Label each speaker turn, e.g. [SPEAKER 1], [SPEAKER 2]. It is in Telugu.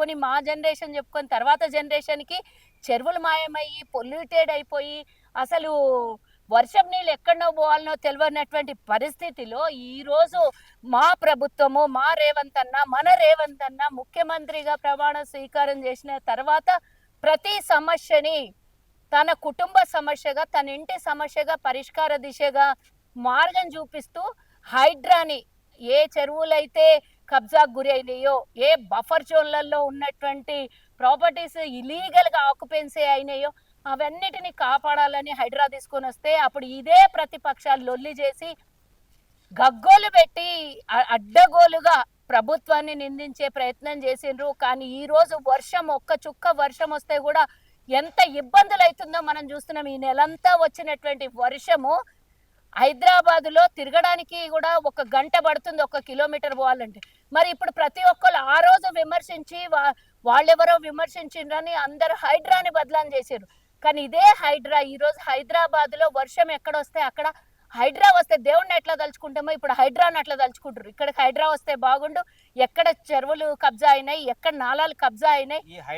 [SPEAKER 1] చెప్పుకొని మా జనరేషన్ చెప్పుకొని తర్వాత జనరేషన్కి చెరువులు మాయమయ్యి పొల్యూటెడ్ అయిపోయి అసలు వర్షం నీళ్ళు ఎక్కడనో పోవాలనో తెలియనటువంటి పరిస్థితిలో ఈరోజు మా ప్రభుత్వము మా రేవంత్ అన్న మన రేవంత్ అన్న ముఖ్యమంత్రిగా ప్రమాణ స్వీకారం చేసిన తర్వాత ప్రతి సమస్యని తన కుటుంబ సమస్యగా తన ఇంటి సమస్యగా పరిష్కార దిశగా మార్గం చూపిస్తూ హైడ్రాని ఏ చెరువులైతే కబ్జాకు గురి అయినాయో ఏ బఫర్ జోన్లలో ఉన్నటువంటి ప్రాపర్టీస్ ఇలీగల్గా ఆక్యుపెన్సీ అయినాయో అవన్నిటిని కాపాడాలని హైడ్రా తీసుకొని వస్తే అప్పుడు ఇదే ప్రతిపక్షాలు లొల్లి చేసి గగ్గోలు పెట్టి అడ్డగోలుగా ప్రభుత్వాన్ని నిందించే ప్రయత్నం చేసిండ్రు. కానీ ఈరోజు వర్షం ఒక్క చుక్క వర్షం వస్తే కూడా ఎంత ఇబ్బందులు అవుతుందో మనం చూస్తున్నాం. ఈ నెలంతా వచ్చినటువంటి వర్షము హైదరాబాదులో తిరగడానికి కూడా 1 గంట పడుతుంది 1 కిలోమీటర్ పోవాలంటే. మరి ఇప్పుడు ప్రతి ఒక్కరు ఆ రోజు విమర్శించి వాళ్ళెవరో విమర్శించిండ్రని అందరూ హైడ్రాని బదలాం చేశారు. కానీ ఇదే హైడ్రా ఈరోజు హైదరాబాద్లో వర్షం ఎక్కడొస్తే అక్కడ హైడ్రా వస్తే దేవుణ్ణి ఎట్లా తలుచుకుంటామో ఇప్పుడు హైడ్రాని అట్లా తలుచుకుంటారు. ఇక్కడికి హైడ్రా వస్తే బాగుండు, ఎక్కడ చెరువులు కబ్జా అయినాయి, ఎక్కడ నాలాలు కబ్జా అయినాయి.